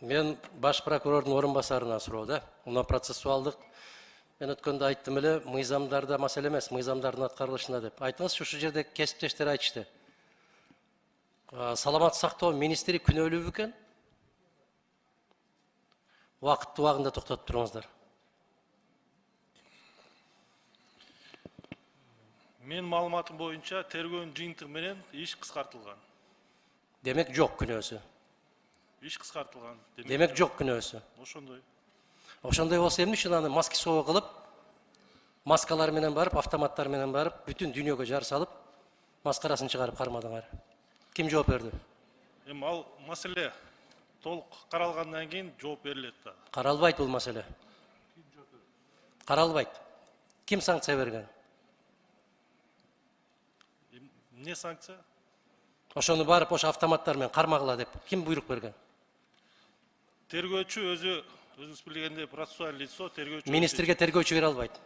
Мен баш прокурордун орун басарына суроо да. Мына процессуалдык мен өткөндө айттым эле, мыйзамдарда маселе эмес, мыйзамдардын аткарылышында деп. Айтыңызчы, ушул жерде кесиптештер айтышты. Саламаттык сактоо министри күнөөлүү бекен? Убакыттуу убагында токтотуп туруңуздар. Мен маалыматым боюнча тергөөнүн жыйынтыгы менен иш кыскартылган. Демек жок күнөөсү. Иш кыскартылган. Демек жок күнөөсү. Ошондой. Ошондой болсо эмне үчүн аны маски соо кылып, маскалар менен барып, автоматтар менен барып, бүтүн дүйнөгө жар салып, маскарасын чыгарып кармадыңар? Ким жооп берди? Эми ал маселе толук каралгандан кийин жооп берилет да. Каралбайт бул маселе. Каралбайт. Ким санкция берген? Эмне санкция? Ошону барып, ошо автоматтар менен кармагыла деп ким буйрук берген? Тергөөчү өзүңүз билгендей процессуалдык лицо, тергөөчү. Министрге тергөөчү бере албайт.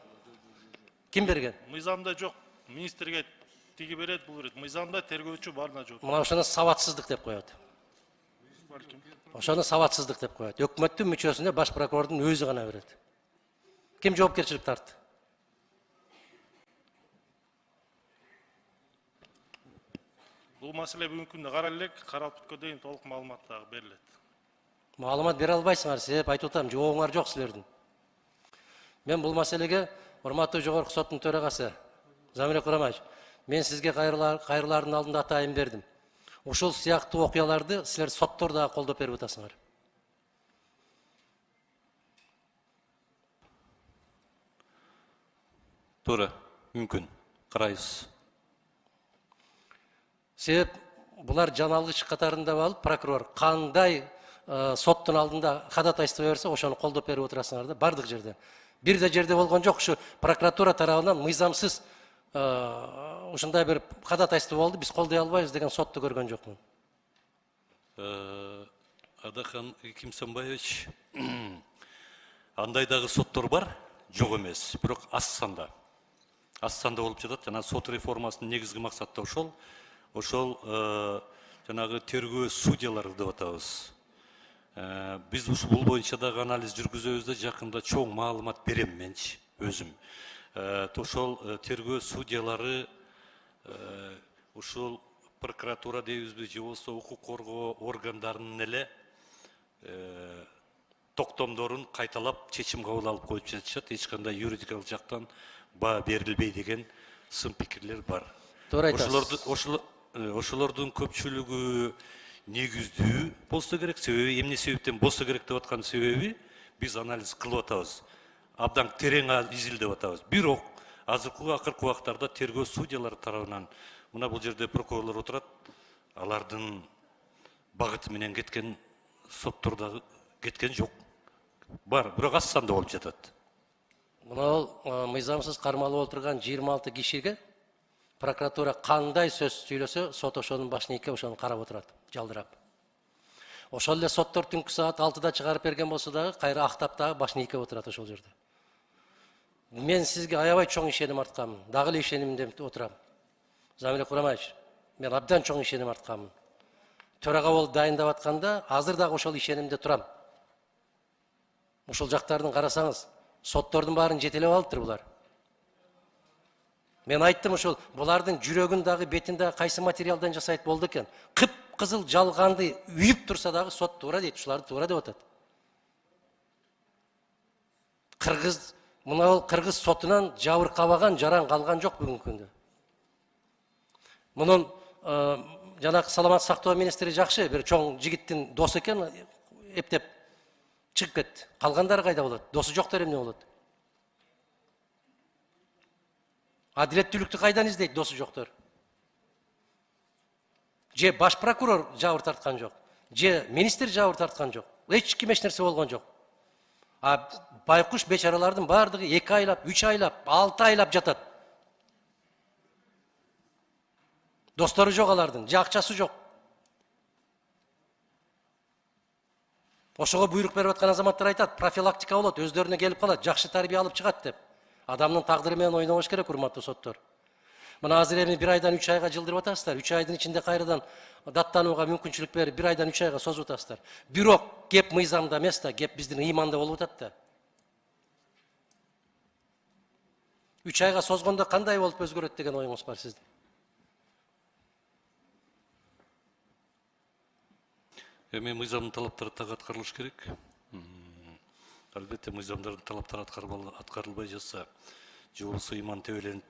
Ким берген? Мыйзамда жок. Министрге тиги берет, бул берет. Мыйзамда тергөөчү барына жооп. Мына ошону сабатсыздык деп коет. Ошону сабатсыздык деп коет. Өкмөттүн мүчөсүнө баш прокурордун өзү гана берет. Ким жоопкерчилик тартты? Бул маселе бүгүнкү күндө каралып элек, каралып бүткөндөн кийин толук маалымат дагы берилет. Маалымат бере албайсыңар, себеп айтып атам, жообуңар жок силердин. Мен бул маселеге урматтуу жогорку соттун төрагасы Замир Курамаевич, мен сизге кайрылардын алдында атайын бердим. Ушул сыяктуу окуяларды силер соттор дагы колдоп берип атасыңар. Туура, мүмкүн. Карайбыз. Себеп булар жаналгыч катарында алып, прокурор кандай соттун алдында ходатайство берсе, ошону колдоп берип отурасыңар да, бардык жерде. Бир да жерде болгон жок, ушу прокуратура тарабынан мыйзамсыз ушундай бир ходатайство болду, биз колдой албайбыз деген сотту көргөн жокмун. Адахан Кимсанбаевич, андай дагы соттор бар, жок эмес, бирок аз санда. Аз санда болуп жатат, жана сот реформасынын негизги максаты ошол жанагы тергөө судьялары деп атабыз. Биз бул боюнча дагы анализ жүргүзөбүз да, жакында чоң маалымат берем менчи өзүм. Ошол тергөө судьялары ушул прокуратура дейбизби, же болбосо укук коргоо органдарынын эле токтомдорун кайталап чечим кабыл алып коюп жатышат. Эч кандай юридикалык жактан баа берилбей деген сын пикирлер бар. Туура айтасыз. Ошолордун көпчүлүгү негиздүү болсо керек, себеби эмне себептен болсо керек деп аткан себеби биз анализ кылып атабыз. Абдан терең изилдеп атабыз. Бирок азыркы акыркы убактарда тергөө судьялары тарабынан мына бул жерде прокурорлор отурат, алардын багыты менен кеткен соттордо кеткен жок. Бар, бирок аз санда болуп жатат. Мына мыйзамсыз кармалып отурган 26 кишиге прокуратура кандай сөз сүйлөсө, сот ошонун башын ийке ошону карап отурат, жалдырап. Ошол эле соттор түнкү саат 6-да чыгарып берген болсо дагы, кайра актап дагы башын ийке отурат ошол жерде. Мен сизге аябай чоң ишеним артканмын, дагы эле ишенимде отурам. Замир Курамаевич, мен абдан чоң ишеним артканмын. Төрага болуп дайындап атканда, азыр дагы ошол ишенимде турам. Ошол жактардын карасаңыз, соттордун баарын жетелеп алыптыр булар. Мен айттым, ошол булардын жүрөгүн дагы, бетин дагы кайсы материалдан жасайт болду экен. Кып-кызыл жалганды үйүп турса дагы сот туура дейт, ушуларды туура деп атат. Мына кыргыз сотунан жабыркабаган, жаран калган жок бүгүнкү күндө. Мунун жанагы саламаттык сактоо министри жакшы, бир чоң жигиттин досу экен, эптеп чыгып кетти. Калгандары кайда болот? Досу жоктор эмне болот? Адилеттүүлүктү кайдан издейт досу жоктор? Же баш прокурор жабыр тарткан жок, же министр жабыр тарткан жок. Эч ким эч нерсе болгон жок. Байкуш бечаралардын бардыгы 2 айлап, 3 айлап, 6 айлап жатат. Достору жок алардын, же акчасы жок. Ошого буйрук берип аткан азаматтар айтат, профилактика болот, өздөрүнө келип калат, жакшы тарбия алып чыгат деп. Адамдын тагдыры менен ойнобош керек, урматтуу соттор. Мына азыр эми 1 айдан 3 айга жылдырып атасыздар. 3 айдын ичинде кайрадан даттанууга мүмкүнчүлүк берип 1 айдан 3 айга созуп атасыздар. Бирок кеп мыйзамда эмес да, кеп биздин ыйманда болуп атат да. 3 айга созгондо кандай болуп өзгөрөт деген оюңуз бар сиздин? Эми мыйзамдын талаптары так аткарылыш керек. Албетте мыйзамдардын талаптары аткарылбай жатса, же болбосо ыйман тебеленип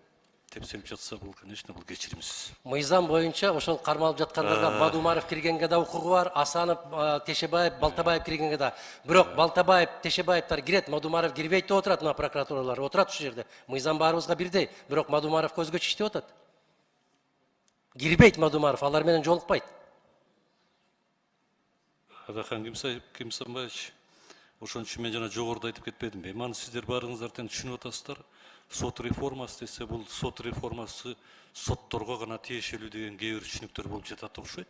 тепселип жатса, бул, конечно, бул кечиримсиз. Мыйзам боюнча ошол кармалып жаткандарга Мадумаров киргенге да укугу бар, Асанов, Тешебаев, Балтабаев киргенге да. Бирок Балтабаев, Тешебаевтар кирет, Мадумаров кирбейт деп отурат мына прокуратуралар. Отурат ушул жерде. Мыйзам баарыбызга бирдей, бирок Мадумаров көзгөчө иштеп атат. Кирбейт Мадумаров, алар менен жолукпайт. Агахан Кимсанбаевич, ошон үчүн мен жана жогоруда айтып кетпедимби? Маны сиздер баарыңыздар тең түшүнүп атасыздар. Сот реформасы десе, бул сот реформасы сотторго гана тиешелүү деген кээ бир түшүнүктөр болуп жатат окшойт.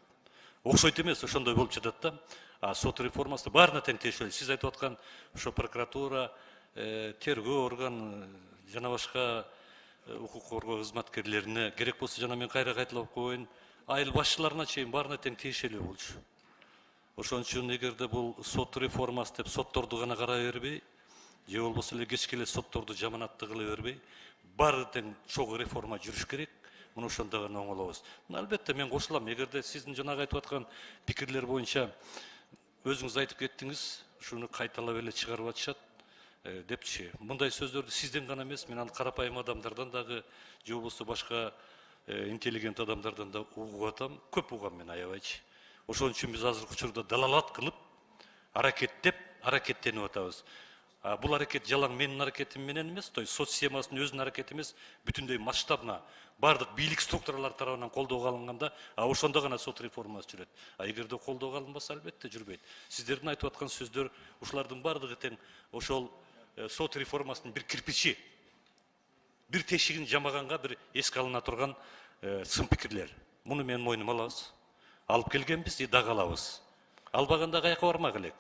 Окшойт эмес, ошондой болуп жатат да. Сот реформасы баарына тең тиешелүү. Сиз айтып аткан ошо прокуратура, тергөө орган жана башка укук коргоо кызматкерлерине керек болсо жана мен кайра кайталап коеюн, айыл башчыларына чейин баарына тең тиешелүү болчу. Ошон үчүн эгерде бул сот реформасы деп сотторду гана карай бербей, же болбосо эле кечке эле сотторду жаманатты кыла бербей, баары тең чогуу реформа жүрүш керек. Муну ошондо гана оңолобуз. Албетте мен кошулам. Эгерде сиздин жанагы айтып аткан пикирлер боюнча өзүңүз айтып кеттиңиз, ушуну кайталап эле чыгарып атышат депчи. Мындай сөздөрдү сизден гана эмес, мен аны карапайым адамдардан дагы, же болбосо башка интеллигент адамдардан да угуп атам. Көп угам мен, аябайчы. Ошон үчүн биз азыркы учурда далалат кылып, аракеттенип атабыз. Бул аракет жалаң менин аракетим менен эмес, сот системасынын өзүнүн аракети эмес, бүтүндөй масштабна бардык бийлик структуралар тарабынан колдоого алынганда, ошондо гана сот реформасы жүрөт. Эгерде колдоого алынбаса, албетте жүрбөйт. Сиздердин айтып аткан сөздөр, ушулардын бардыгы тең ошол сот реформасынын бир кирпичи, бир тешигин жамаганга бир эске алына турган сын пикирлер. Муну мен мойнума алабыз. Алып келгенбиз, дагы алабыз. Албаганда каяка бармак элек.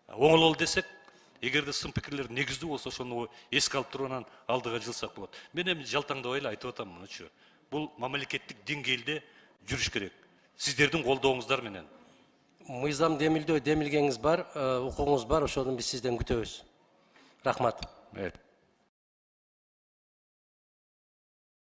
Оңолол десек, эгерде сын пикирлер негиздүү болсо, ошону эске алып туруп анан алдыга жылсак болот. Мен эми жалтаңдабай эле айтып атам мунучу. Бул мамлекеттик деңгээлде жүрүш керек. Сиздердин колдооңуздар менен. Мыйзам демилгеңиз бар, укугуңуз бар, ошону биз сизден күтөбүз. Рахмат.